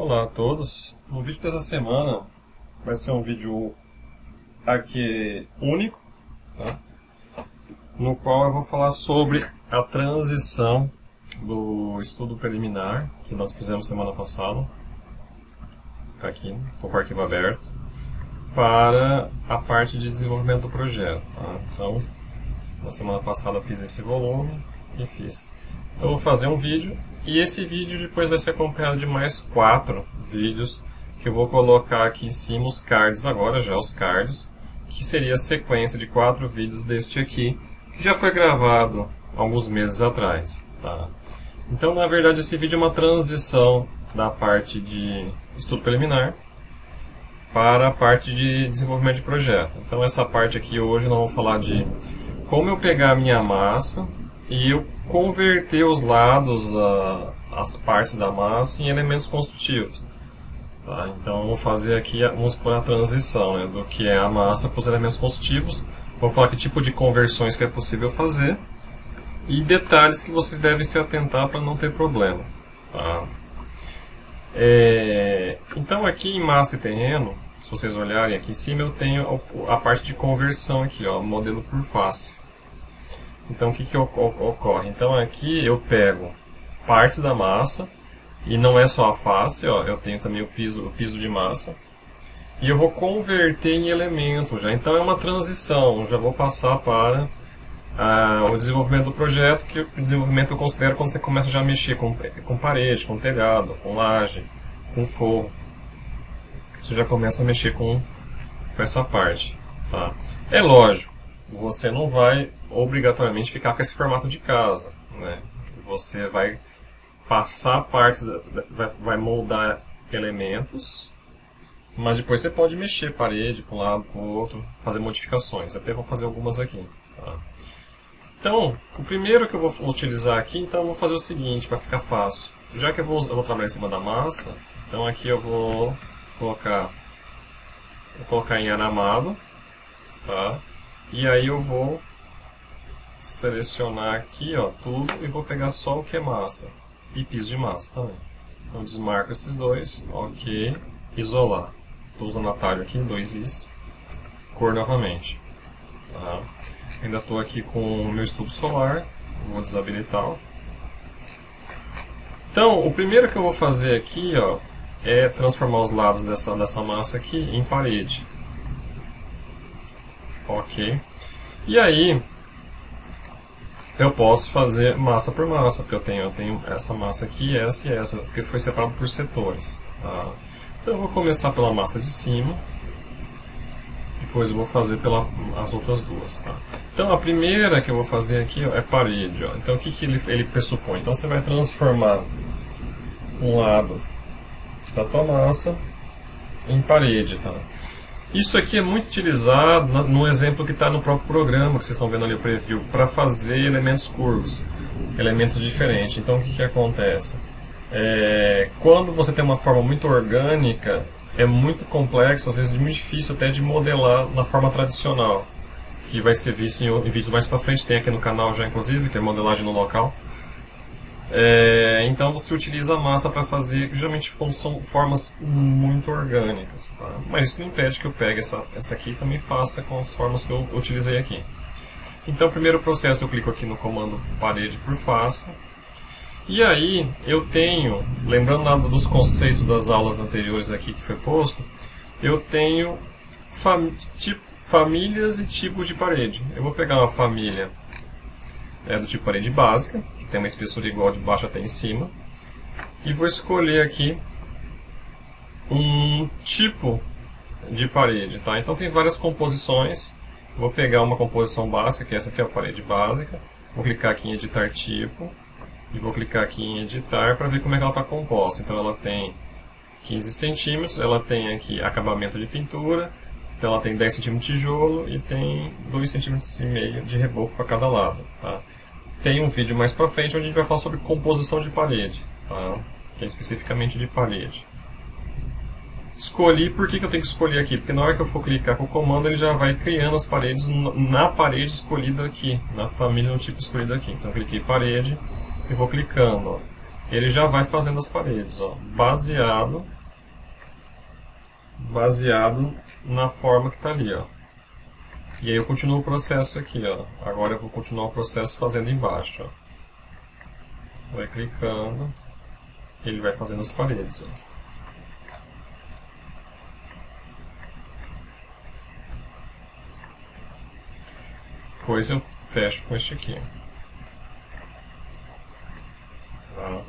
Olá a todos. O vídeo dessa semana vai ser um vídeo aqui único, tá? No qual eu vou falar sobre a transição do estudo preliminar que nós fizemos semana passada, aqui com o arquivo aberto, para a parte de desenvolvimento do projeto, tá? Então, na semana passada eu fiz esse volume e fiz. Então eu vou fazer um vídeo e esse vídeo depois vai ser acompanhado de mais 4 vídeos que eu vou colocar aqui em cima, os cards agora, já os cards, que seria a sequência de 4 vídeos deste aqui, que já foi gravado alguns meses atrás, tá? Então, na verdade, esse vídeo é uma transição da parte de estudo preliminar para a parte de desenvolvimento de projeto. Então, essa parte aqui hoje nós vamos falar de como eu pegar a minha massa e eu converter os lados, as partes da massa, em elementos construtivos. Tá? Então, vou fazer aqui, vamos pôr a transição, né, do que é a massa para os elementos construtivos. Vou falar que tipo de conversões que é possível fazer e detalhes que vocês devem se atentar para não ter problema. Tá? Então, aqui em massa e terreno, se vocês olharem aqui em cima, eu tenho a parte de conversão aqui, ó, modelo por face. Então, o que ocorre? Então, aqui eu pego partes da massa, e não é só a face, ó, eu tenho também o piso de massa, e eu vou converter em elementos já. Então, é uma transição, eu já vou passar para o desenvolvimento do projeto, que o desenvolvimento eu considero quando você começa já a mexer com parede, com telhado, com laje, com forro. Você já começa a mexer com essa parte. Tá? É lógico, você não vai obrigatoriamente ficar com esse formato de casa, né? Você vai passar partes, vai moldar elementos, mas depois você pode mexer parede para um lado, para o outro, fazer modificações. Até vou fazer algumas aqui. Tá? Então, o primeiro que eu vou utilizar aqui, então eu vou fazer o seguinte, para ficar fácil. Já que eu vou trabalhar em cima da massa, então aqui eu vou colocar em aramado, tá? E aí eu vou selecionar aqui, ó, tudo e vou pegar só o que é massa e piso de massa também. Então desmarco esses dois, ok, isolar. Estou usando atalho aqui, 2is, cor novamente. Tá? Ainda estou aqui com o meu estudo solar, vou desabilitá-lo. Então, o primeiro que eu vou fazer aqui, ó, é transformar os lados dessa massa aqui em parede. Ok. E aí, eu posso fazer massa por massa, porque eu tenho essa massa aqui, essa e essa, porque foi separado por setores. Tá? Então eu vou começar pela massa de cima, depois eu vou fazer as outras duas. Tá? Então a primeira que eu vou fazer aqui, ó, é parede. Ó. Então o que ele pressupõe? Então você vai transformar um lado da tua massa em parede. Tá? Isso aqui é muito utilizado no exemplo que está no próprio programa, que vocês estão vendo ali o preview, para fazer elementos curvos, elementos diferentes. Então o que acontece? Quando você tem uma forma muito orgânica, é muito complexo, às vezes é muito difícil até de modelar na forma tradicional, que vai ser visto em vídeos mais para frente, tem aqui no canal já inclusive, que é modelagem no local. Então você utiliza a massa para fazer, geralmente como são formas muito orgânicas, tá? Mas isso não impede que eu pegue essa aqui e também faça com as formas que eu utilizei aqui. Então o primeiro processo eu clico aqui no comando parede por face, e aí eu tenho, lembrando dos conceitos das aulas anteriores aqui que foi posto, eu tenho famílias e tipos de parede. Eu vou pegar uma família do tipo parede básica, tem uma espessura igual de baixo até em cima, e vou escolher aqui um tipo de parede, tá? Então tem várias composições. Vou pegar uma composição básica, que essa aqui é a parede básica, vou clicar aqui em editar tipo e vou clicar aqui em editar para ver como é que ela está composta. Então ela tem 15 centímetros, ela tem aqui acabamento de pintura, então ela tem 10 centímetros de tijolo e tem 2,5 centímetros de reboco para cada lado, tá? Tem um vídeo mais pra frente onde a gente vai falar sobre composição de parede, tá? Que é especificamente de parede. Escolhi, por que eu tenho que escolher aqui? Porque na hora que eu for clicar com o comando, ele já vai criando as paredes na parede escolhida aqui, na família no tipo escolhido aqui. Então eu cliquei parede e vou clicando. Ó. ele já vai fazendo as paredes, ó, baseado na forma que está ali, ó. E aí eu continuo o processo aqui, ó. Agora eu vou continuar o processo fazendo embaixo, ó. Vai clicando, ele vai fazendo as paredes, ó. Depois eu fecho com este aqui. Tá.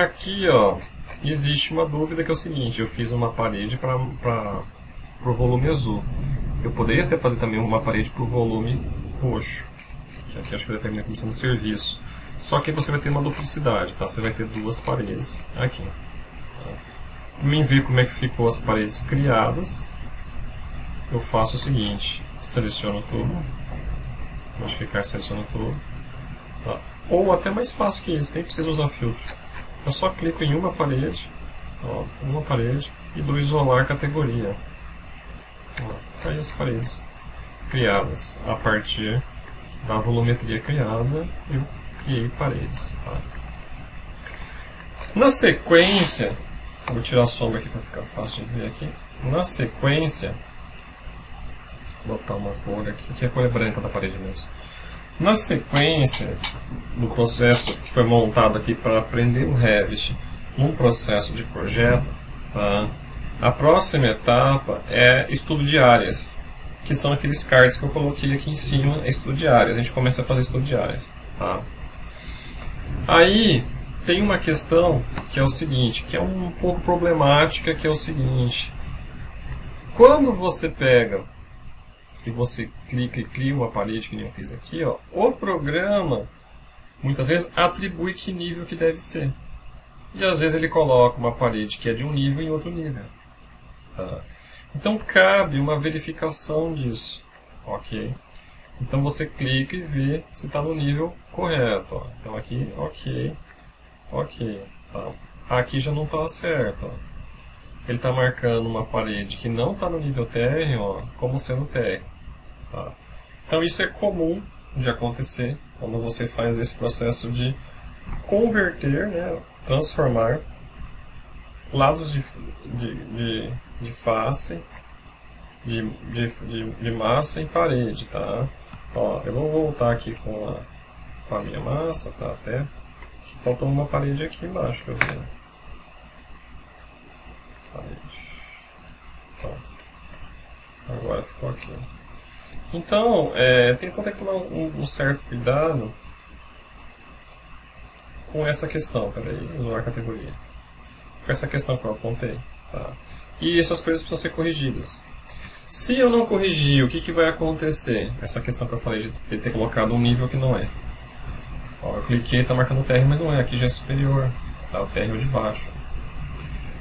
Aqui, ó, existe uma dúvida que é o seguinte: eu fiz uma parede para o volume azul. Eu poderia até fazer também uma parede para o volume roxo, que aqui acho que determina a comissão de serviço. Só que você vai ter uma duplicidade, tá? Você vai ter duas paredes aqui. Tá? Para mim ver como é que ficou as paredes criadas, eu faço o seguinte: seleciono tudo, modificar, seleciono tudo. Tá? Ou até mais fácil que isso, nem precisa usar filtro. Eu só clico em uma parede, ó, e dou isolar categoria. Ó, aí as paredes criadas a partir da volumetria criada, eu criei paredes. Tá? Na sequência, vou tirar a sombra aqui para ficar fácil de ver aqui. Na sequência, vou botar uma cor aqui, que a cor é branca da parede mesmo. Na sequência do processo que foi montado aqui para aprender o Revit num processo de projeto, tá? A próxima etapa é estudo de áreas, que são aqueles cards que eu coloquei aqui em cima, é estudo de áreas. A gente começa a fazer estudo de áreas. Tá? Aí tem uma questão que é o seguinte, que é um pouco problemática, que é o seguinte: quando você pega e você clica e cria uma parede, que nem eu fiz aqui, ó, o programa muitas vezes atribui que nível que deve ser. E às vezes ele coloca uma parede que é de um nível em outro nível. Tá? Então cabe uma verificação disso. Ok? Então você clica e vê se está no nível correto. Ó. Então aqui, ok. Ok. Tá. Aqui já não está certo. Ó. Ele está marcando uma parede que não está no nível térreo, ó, como sendo térreo. Tá? Então isso é comum de acontecer quando você faz esse processo de converter, né, transformar lados de face, de massa em parede. Tá? Ó, eu vou voltar aqui com a minha massa, tá? Até que faltou uma parede aqui embaixo que eu vi. Parede. Pronto. Agora ficou aqui. Então, tem que tomar um certo cuidado com essa questão. Peraí, usar a categoria. Com essa questão que eu apontei. Tá? E essas coisas precisam ser corrigidas. Se eu não corrigir, o que vai acontecer? Essa questão que eu falei de ter colocado um nível que não é. Ó, eu cliquei, está marcando o térreo, mas não é. Aqui já é superior. Tá? O térreo de baixo.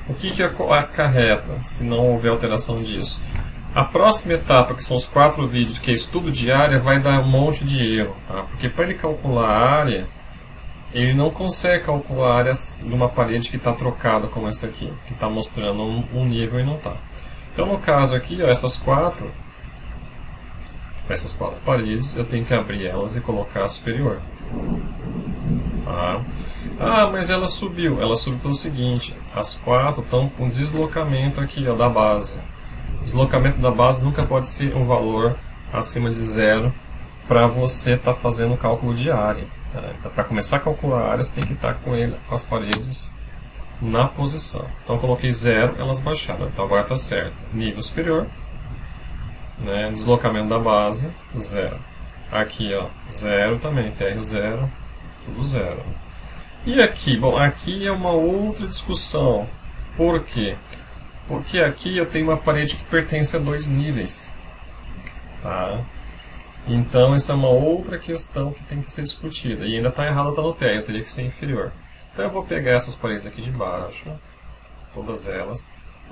O que acarreta se não houver alteração disso? A próxima etapa, que são os 4 vídeos, que é estudo de área, vai dar um monte de erro. Tá? Porque para ele calcular a área, ele não consegue calcular a área de uma parede que está trocada como essa aqui, que está mostrando um nível e não está. Então no caso aqui, ó, essas quatro paredes, eu tenho que abrir elas e colocar a superior. Tá? Ah, mas ela subiu pelo seguinte: as 4 estão com deslocamento aqui, ó, da base. Deslocamento da base nunca pode ser um valor acima de 0 para você estar fazendo o cálculo de área. Tá? Então, para começar a calcular a área, você tem que estar com as paredes na posição. Então eu coloquei 0, elas baixaram. Então agora está certo. Nível superior, né? Deslocamento da base, 0. Aqui, ó, 0 também, térreo 0, tudo 0. E aqui? Bom, aqui é uma outra discussão. Por quê? Porque aqui eu tenho uma parede que pertence a 2 níveis. Tá? Então essa é uma outra questão que tem que ser discutida. E ainda está errado, está no térreo, teria que ser inferior. Então eu vou pegar essas paredes aqui de baixo, todas elas.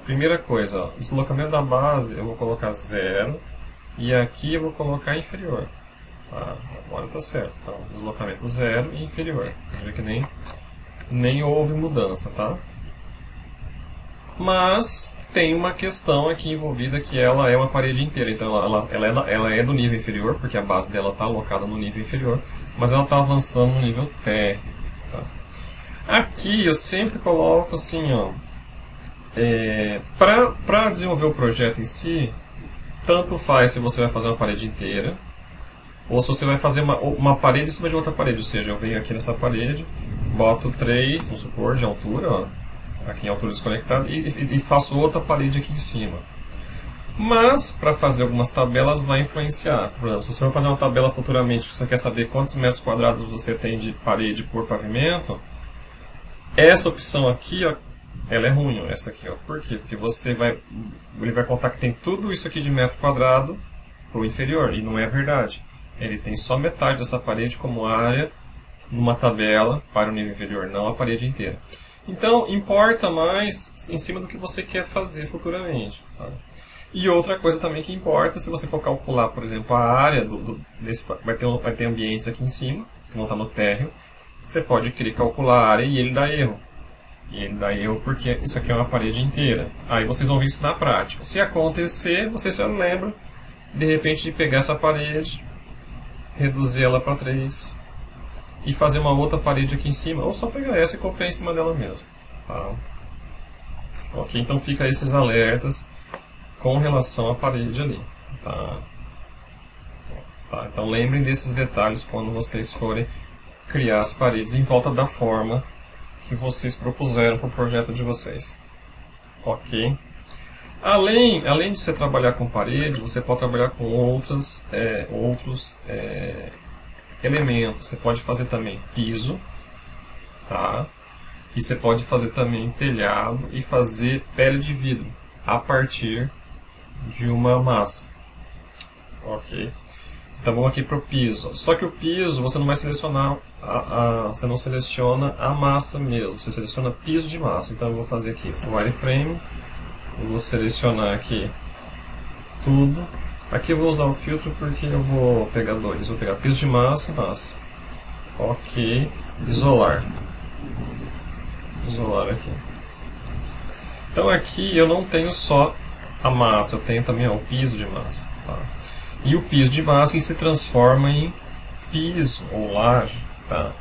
Primeira coisa, ó, deslocamento da base eu vou colocar 0. E aqui eu vou colocar inferior. Tá? Agora está certo. Então, deslocamento 0 e inferior. Veja que nem houve mudança, tá? Mas tem uma questão aqui envolvida, que ela é uma parede inteira. Então ela é do nível inferior, porque a base dela está alocada no nível inferior, mas ela está avançando no nível térreo. Tá? Aqui eu sempre coloco assim, ó, para desenvolver o projeto em si, tanto faz se você vai fazer uma parede inteira, ou se você vai fazer uma parede em cima de outra parede. Ou seja, eu venho aqui nessa parede, boto 3, vamos supor, de altura, ó, aqui em altura desconectada, e faço outra parede aqui em cima. Mas, para fazer algumas tabelas, vai influenciar. Por exemplo, se você vai fazer uma tabela futuramente, você quer saber quantos metros quadrados você tem de parede por pavimento, essa opção aqui, ó, ela é ruim, ó, essa aqui. Ó. Por quê? Porque ele vai contar que tem tudo isso aqui de metro quadrado para o inferior, e não é verdade. Ele tem só metade dessa parede como área numa tabela para o nível inferior, não a parede inteira. Então, importa mais em cima do que você quer fazer futuramente. Tá? E outra coisa também que importa, se você for calcular, por exemplo, a área vai ter ambientes aqui em cima, que vão estar no térreo, você pode querer calcular a área e ele dá erro. E ele dá erro porque isso aqui é uma parede inteira. Aí vocês vão ver isso na prática. Se acontecer, vocês já lembram, de repente, de pegar essa parede, reduzir ela para 3 e fazer uma outra parede aqui em cima, ou só pegar essa e copiar em cima dela mesmo. Tá? Ok, então fica esses alertas com relação à parede ali. Tá? Tá, então lembrem desses detalhes quando vocês forem criar as paredes em volta da forma que vocês propuseram para o projeto de vocês. Ok? Além de você trabalhar com parede, você pode trabalhar com outros elementos. Você pode fazer também piso, tá? E você pode fazer também telhado e fazer pele de vidro a partir de uma massa. Ok? Então vamos aqui para o piso. Só que o piso você não vai selecionar, você não seleciona a massa mesmo, você seleciona piso de massa. Então eu vou fazer aqui o wireframe, eu vou selecionar aqui tudo. Aqui eu vou usar o filtro porque eu vou pegar dois. Vou pegar piso de massa, massa. Ok, isolar. Isolar aqui. Então aqui eu não tenho só a massa, eu tenho também o piso de massa. Tá? E o piso de massa ele se transforma em piso ou laje. Tá?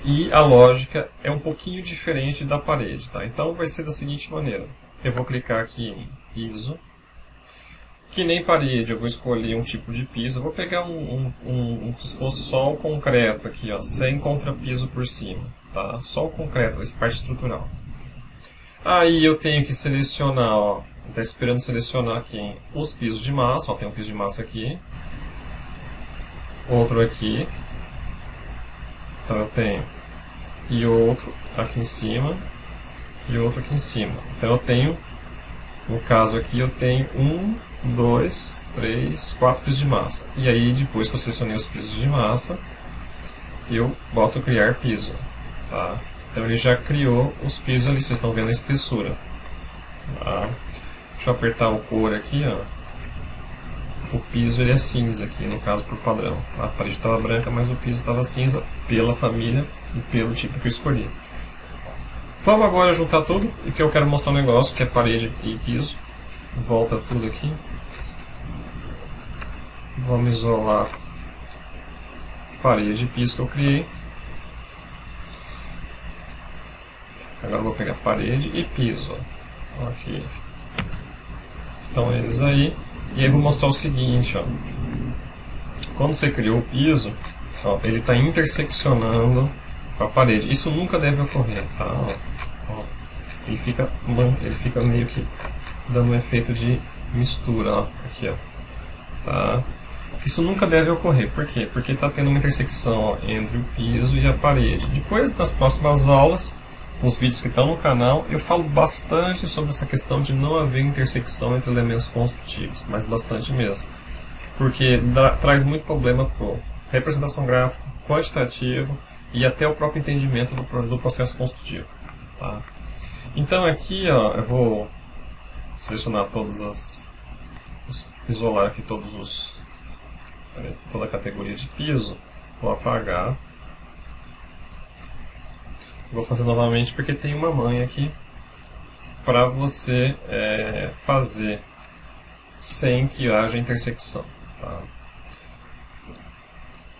E a lógica é um pouquinho diferente da parede. Tá? Então vai ser da seguinte maneira. Eu vou clicar aqui em piso. Que nem parede, eu vou escolher um tipo de piso. Eu vou pegar se fosse só o concreto aqui, ó, sem contrapiso por cima. Tá? Só o concreto, essa parte estrutural. Aí eu tenho que selecionar, ó, está esperando selecionar aqui os pisos de massa. Ó, tem um piso de massa aqui, outro aqui, então eu tenho, e outro aqui em cima, e outro aqui em cima. Então eu tenho, no caso aqui, eu tenho 1, 2, 3, 4 pisos de massa. E aí depois que eu selecionei os pisos de massa, eu boto criar piso. Tá? Então ele já criou os pisos ali, vocês estão vendo a espessura. Tá? Deixa eu apertar o cor aqui, ó. O piso ele é cinza aqui, no caso por padrão. A parede estava branca, mas o piso estava cinza pela família e pelo tipo que eu escolhi. Vamos agora juntar tudo, e que eu quero mostrar um negócio que é parede e piso. Volta tudo aqui. Vamos isolar a parede e piso que eu criei. Agora eu vou pegar parede e piso. Aqui. Então eles aí. E aí eu vou mostrar o seguinte, ó. Quando você criou o piso, ó, ele está interseccionando com a parede. Isso nunca deve ocorrer, tá? Ó, ele fica meio que dando um efeito de mistura, ó. Aqui, ó. Tá? Isso nunca deve ocorrer. Por quê? Porque está tendo uma intersecção, ó, entre o piso e a parede. Depois, nas próximas aulas, nos vídeos que estão no canal, eu falo bastante sobre essa questão de não haver intersecção entre elementos construtivos, mas bastante mesmo. Porque traz muito problema para representação gráfica, quantitativo e até o próprio entendimento do processo construtivo. Tá? Então aqui, ó, eu vou selecionar isolar aqui toda a categoria de piso, vou apagar. Vou fazer novamente porque tem uma manha aqui para você fazer sem que haja intersecção. Tá?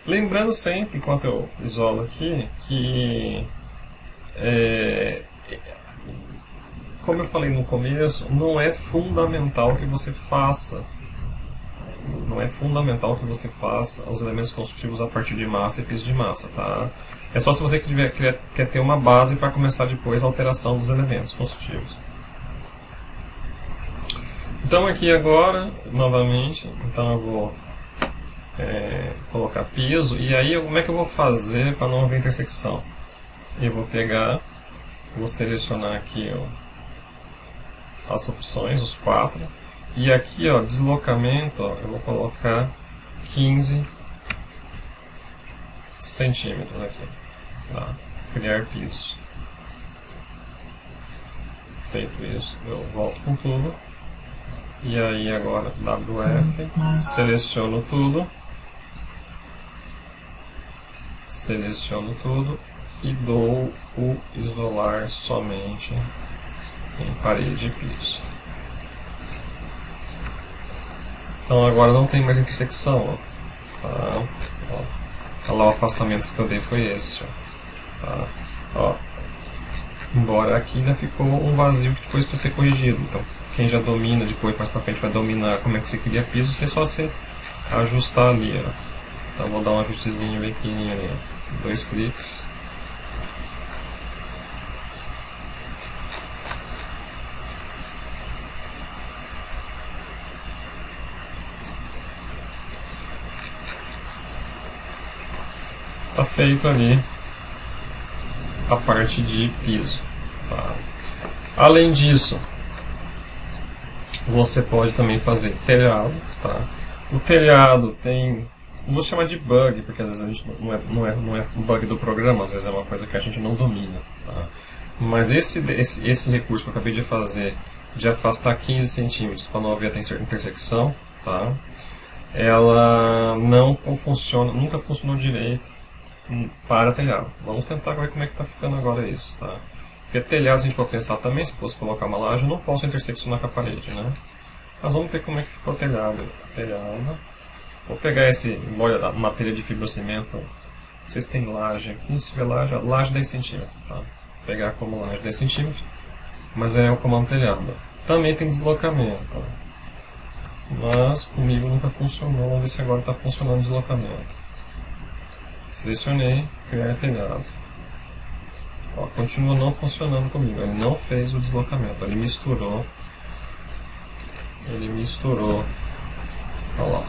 Lembrando sempre, enquanto eu isolo aqui, que como eu falei no começo, não é fundamental que você faça. Não é fundamental que você faça os elementos construtivos a partir de massa e piso de massa, tá? É só se você quer ter uma base para começar depois a alteração dos elementos construtivos. Então aqui agora, novamente, então eu vou colocar piso, e aí como é que eu vou fazer para não haver intersecção? Eu vou pegar, vou selecionar aqui as opções, os 4, e aqui ó, deslocamento, ó, eu vou colocar 15 centímetros aqui, para criar piso. Feito isso, eu volto com tudo, e aí agora WF, seleciono tudo e dou o isolar somente em parede e piso. Então agora não tem mais intersecção, ó. Tá? Ó. Olha lá, o afastamento que eu dei foi esse, ó. Tá? Ó. Embora aqui ainda ficou um vazio que depois precisa ser corrigido. Então quem já domina, depois mais pra frente vai dominar como é que se cria piso, você só se ajustar ali, ó. Então vou dar um ajustezinho bem pequenininho ali, ó. 2 cliques. Tá feito ali a parte de piso. Tá? Além disso, você pode também fazer telhado. Tá? O telhado tem, não vou chamar de bug, porque às vezes a gente não é bug do programa, às vezes é uma coisa que a gente não domina. Tá? Mas esse recurso que eu acabei de fazer, de afastar 15 centímetros para não haver a intersecção, tá? Ela não funciona, nunca funcionou direito para telhado. Vamos tentar ver como é que está ficando agora isso, tá? Porque telhado, se a gente for pensar também, se fosse colocar uma laje, eu não posso interseccionar com a parede, né? Mas vamos ver como é que ficou o telhado. Vou pegar uma telha de fibrocimento. Não sei se tem laje aqui, se tiver laje 10 centímetros, tá? Vou pegar como laje 10 centímetros, mas é o comando telhado. Também tem deslocamento, mas comigo nunca funcionou. Vamos ver se agora está funcionando o deslocamento. Selecionei, criar telhado. Ó, continua não funcionando comigo, ele não fez o deslocamento, ele misturou, olha lá,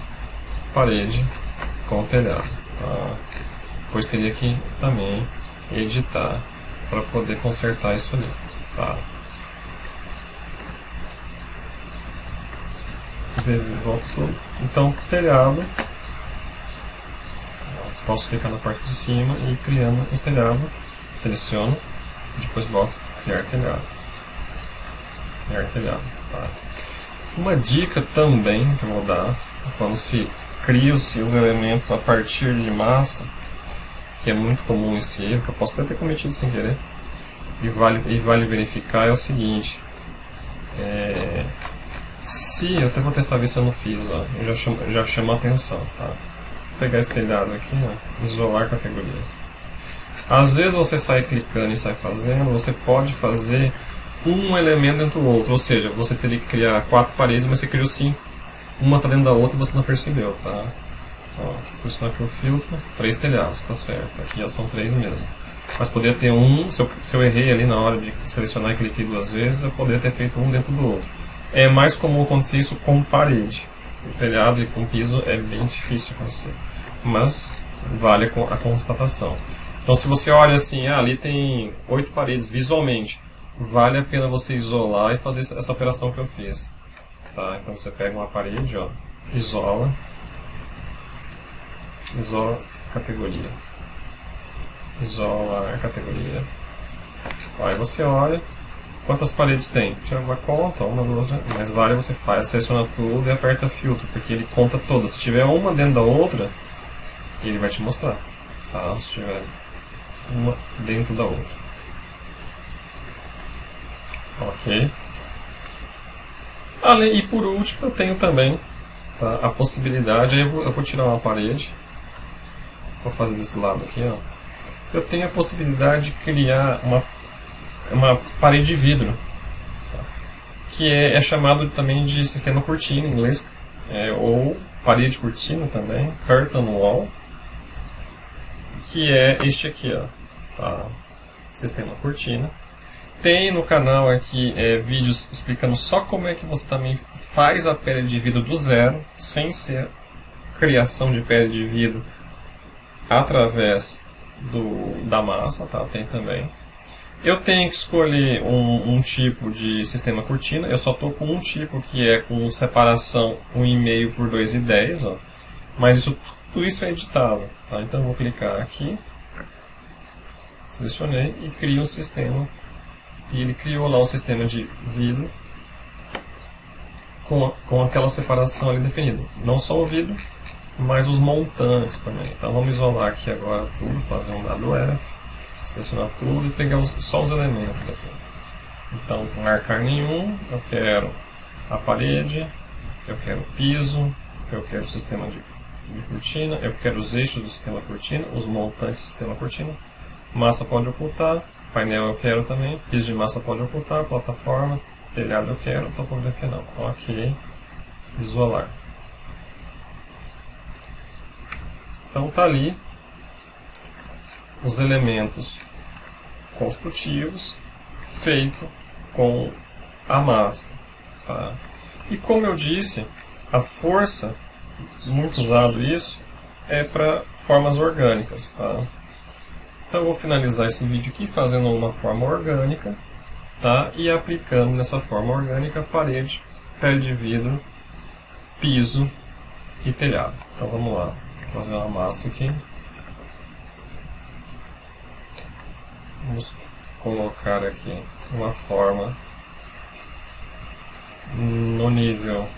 parede com o telhado. Tá? Depois teria que também editar para poder consertar isso ali. Tá? Volta tudo. Então, telhado. Posso clicar na parte de cima e ir criando o telhado. Seleciono, depois volto, criar telhado. Tá? Uma dica também que eu vou dar, quando se cria os elementos a partir de massa, que é muito comum esse erro, que eu posso até ter cometido sem querer, e vale verificar, é o seguinte. Eu até vou testar ver se eu não fiz, ó, já chamou a atenção, tá? Vou pegar esse telhado aqui, ó, isolar categoria. Às vezes você sai clicando e sai fazendo, você pode fazer um elemento dentro do outro, ou seja, você teria que criar 4 paredes, mas você criou 5. Uma está dentro da outra e você não percebeu, tá? Ó, selecionar aqui o filtro, 3 telhados, tá certo, aqui ó, são 3 mesmo. Mas poderia ter um, se eu errei ali na hora de selecionar e cliquei 2 vezes, eu poderia ter feito um dentro do outro. É mais comum acontecer isso com parede. O telhado e com piso é bem difícil acontecer, mas vale a constatação. Então se você olha assim, ali tem 8 paredes visualmente, vale a pena você isolar e fazer essa operação que eu fiz. Tá? Então você pega uma parede, ó, isola categoria, isola a categoria. Aí você olha quantas paredes tem, tira uma conta, uma, duas, mas vale você seleciona tudo e aperta filtro, porque ele conta todas. Se tiver uma dentro da outra, ele vai te mostrar, tá? Se tiver uma dentro da outra. Ok. E por último eu tenho também, tá, a possibilidade, aí eu vou tirar uma parede, vou fazer desse lado aqui, ó. Eu tenho a possibilidade de criar uma parede de vidro, tá? Que é chamado também de sistema cortina em inglês, ou parede cortina também, curtain wall, que é este aqui, ó, tá? Sistema cortina. Tem no canal aqui vídeos explicando só como é que você também faz a pele de vidro do zero, sem ser criação de pele de vidro através da massa, tá? Tem também. Eu tenho que escolher um tipo de sistema cortina. Eu só estou com um tipo que é com separação 1,5 por 2,10, ó. Mas tudo isso é editável, tá? Então eu vou clicar aqui, selecionei e crio um sistema. E ele criou lá um sistema de vidro com aquela separação ali definida. Não só o vidro, mas os montantes também. Então vamos isolar aqui agora tudo, fazer um WF, selecionar tudo e pegar só os elementos aqui. Então, com marcar nenhum, eu quero a parede, eu quero o piso, eu quero o sistema de cortina, eu quero os eixos do sistema cortina, os montantes do sistema cortina, massa pode ocultar, painel eu quero também, piso de massa pode ocultar, plataforma, telhado eu quero, topografia não. Ok, isolar. Então tá ali os elementos construtivos feitos com a massa, tá? E como eu disse, a força, muito usado isso, é para formas orgânicas, tá? Então eu vou finalizar esse vídeo aqui fazendo uma forma orgânica, tá? E aplicando nessa forma orgânica parede, pele de vidro, piso e telhado. Então vamos lá, vou fazer uma massa aqui. Vamos colocar aqui uma forma no nível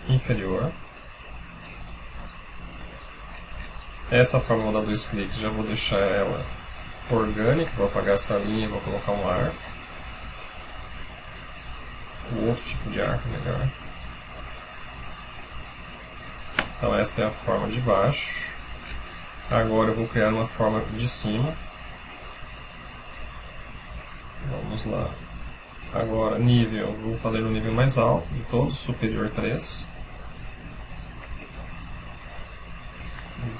inferior. Essa forma eu vou dar 2 cliques, já vou deixar ela orgânica, vou apagar essa linha e vou colocar um arco. Um outro tipo de arco melhor. Então esta é a forma de baixo. Agora eu vou criar uma forma de cima. Vamos lá. Agora nível, vou fazer no nível mais alto de todos, superior 3.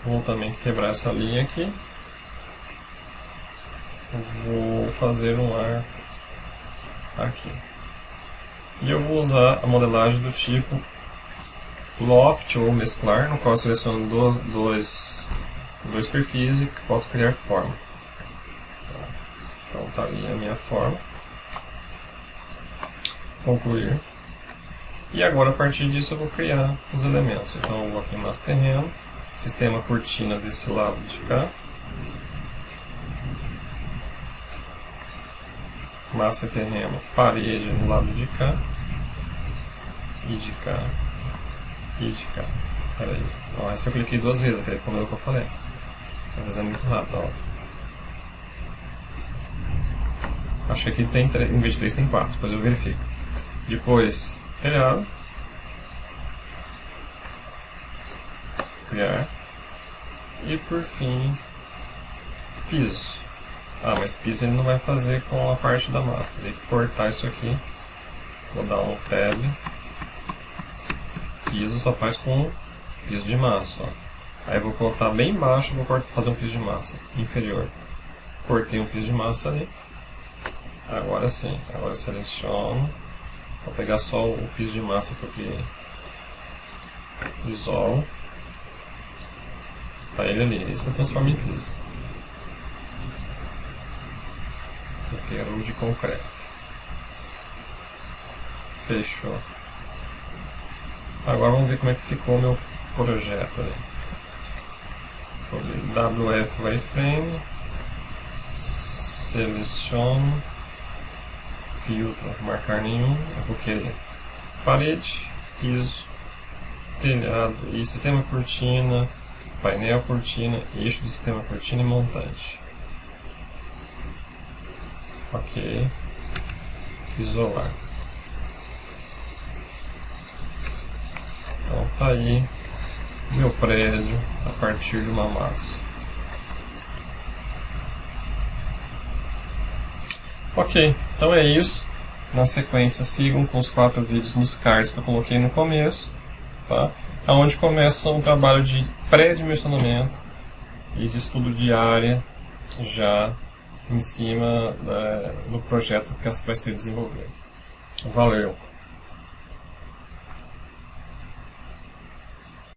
Vou também quebrar essa linha aqui. Vou fazer um arco aqui. E eu vou usar a modelagem do tipo Loft ou Mesclar, no qual eu seleciono dois perfis e posso criar forma. Então tá ali a minha forma. Concluir. E agora a partir disso eu vou criar os elementos. Então eu vou aqui em massa terreno, sistema cortina desse lado de cá, massa terreno, parede no lado de cá, e de cá, e de cá. Peraí, essa eu cliquei 2 vezes, como é o que eu falei. Às vezes é muito rápido, ó. Acho que aqui tem 3, em vez de 3 tem 4, depois eu verifico. Depois, telhado. Criar. E por fim, piso. Ah, mas piso ele não vai fazer com a parte da massa. Tem que cortar isso aqui. Vou dar um tab. Piso só faz com piso de massa, ó. Aí eu vou colocar bem embaixo, vou fazer um piso de massa inferior. Cortei um piso de massa ali. Agora sim, agora eu seleciono. Vou pegar só o piso de massa que eu criei. Isolo. Tá ele ali, isso eu transformo em piso. Eu quero o de concreto. Fechou. Agora vamos ver como é que ficou o meu projeto ali. WF wireframe. Seleciono. Filtro, marcar nenhum. Eu vou querer parede, piso, telhado e sistema cortina, painel cortina, eixo do sistema cortina e montante. Ok. Isolar. Então tá aí meu prédio a partir de uma massa. Ok, então é isso. Na sequência, sigam com os 4 vídeos nos cards que eu coloquei no começo, tá? Onde começa um trabalho de pré-dimensionamento e de estudo de área já em cima do projeto que vai ser desenvolvido. Valeu!